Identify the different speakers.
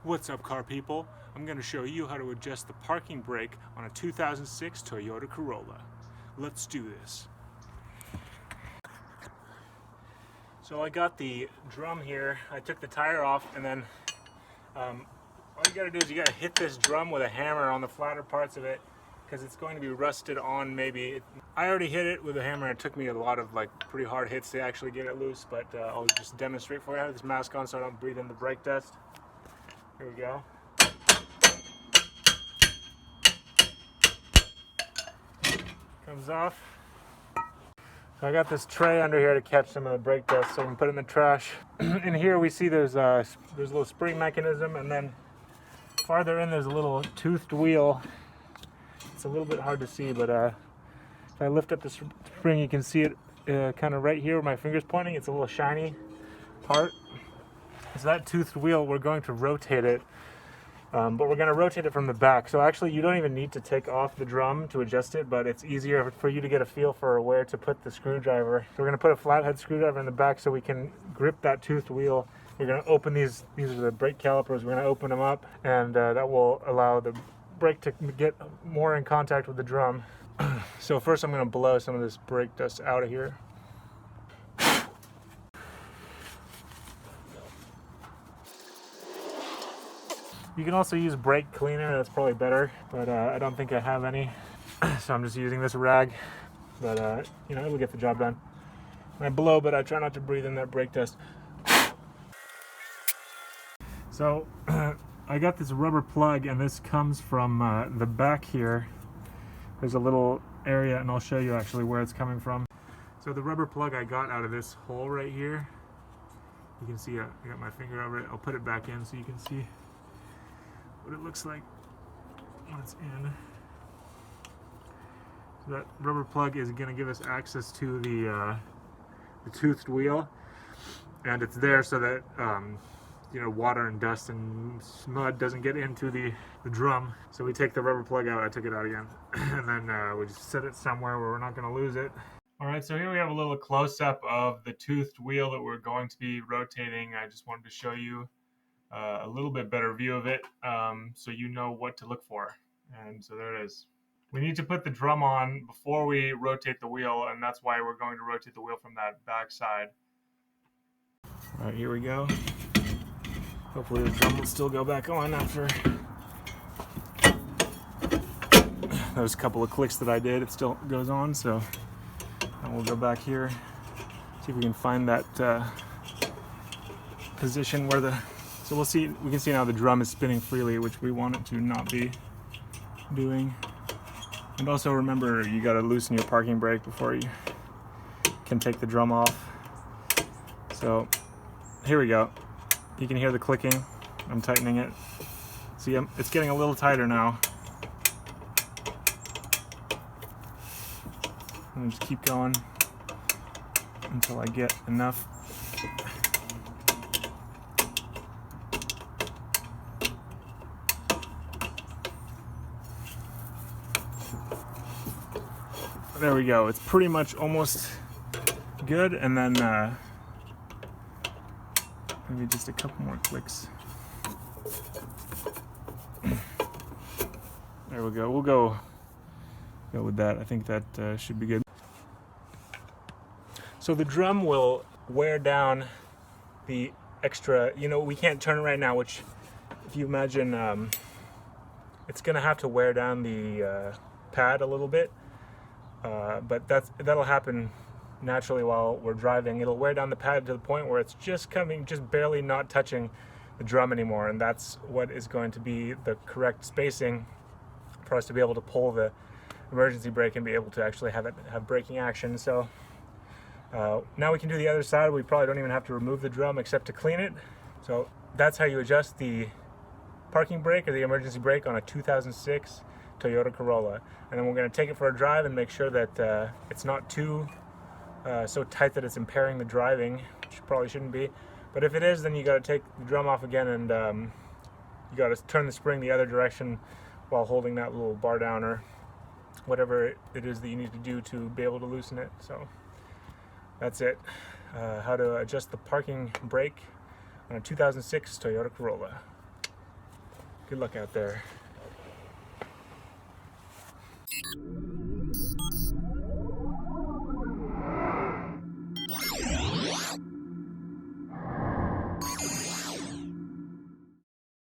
Speaker 1: What's up, car people? I'm going to show you how to adjust the parking brake on a 2006 Toyota Corolla. Let's do this. So I got the drum here. I took the tire off, and then all you got to do is you got to hit this drum with a hammer on the flatter parts of it, because it's going to be rusted on maybe. I already hit it with a hammer. It took me a lot of pretty hard hits to actually get it loose, but I'll just demonstrate for you. I have this mask on so I don't breathe in the brake dust. Here we go. Comes off. So I got this tray under here to catch some of the brake dust so I can put it in the trash. In here we see there's a little spring mechanism, and then farther in there's a little toothed wheel. It's a little bit hard to see, but if I lift up the spring, you can see it kind of right here where my finger's pointing. It's a little shiny part. So that toothed wheel, we're going to rotate it, but we're going to rotate it from the back. So actually you don't even need to take off the drum to adjust it, but it's easier for you to get a feel for where to put the screwdriver. So we're going to put a flathead screwdriver in the back so we can grip that toothed wheel. We're going to open these are the brake calipers. We're going to open them up, and that will allow the brake to get more in contact with the drum. So first I'm going to blow some of this brake dust out of here. You can also use brake cleaner, that's probably better, but I don't think I have any. So I'm just using this rag, but you know, it'll get the job done. I blow, but I try not to breathe in that brake dust. So I got this rubber plug, and this comes from the back here. There's a little area, and I'll show you actually where it's coming from. So the rubber plug I got out of this hole right here. You can see I got my finger over it. I'll put it back in so you can see what it looks like when it's in. So that rubber plug is going to give us access to the toothed wheel, and it's there so that you know, water and dust and mud doesn't get into the drum. So we take the rubber plug out. I took it out again, and then we just set it somewhere where we're not going to lose it. All right, so here we have a little close-up of the toothed wheel that we're going to be rotating. I just wanted to show you a little bit better view of it, so you know what to look for. And so there it is. We need to put the drum on before we rotate the wheel, and that's why we're going to rotate the wheel from that back side. All right, here we go. Hopefully the drum will still go back on after those couple of clicks that I did. It still goes on, so we'll go back here, see if we can find that position where the. So we'll see. We can see now the drum is spinning freely, which we want it to not be doing. And also remember, you got to loosen your parking brake before you can take the drum off. So here we go. You can hear the clicking. I'm tightening it. See, it's getting a little tighter now. And just keep going until I get enough. There we go. It's pretty much almost good, and then maybe just a couple more clicks. There we go. We'll go with that. I think that should be good. So the drum will wear down the extra. You know, we can't turn it right now, which, if you imagine, it's going to have to wear down the pad a little bit. But that'll happen naturally while we're driving. It'll wear down the pad to the point where it's just barely not touching the drum anymore, and that's what is going to be the correct spacing for us to be able to pull the emergency brake and be able to actually have braking action. So now we can do the other side. We probably don't even have to remove the drum except to clean it. So that's how you adjust the parking brake or the emergency brake on a 2006 Toyota Corolla. And then we're going to take it for a drive and make sure that it's not too so tight that it's impairing the driving, which probably shouldn't be. But if it is, then you got to take the drum off again, and you got to turn the spring the other direction while holding that little bar down or whatever it is that you need to do to be able to loosen it. So that's it. How to adjust the parking brake on a 2006 Toyota Corolla. Good luck out there.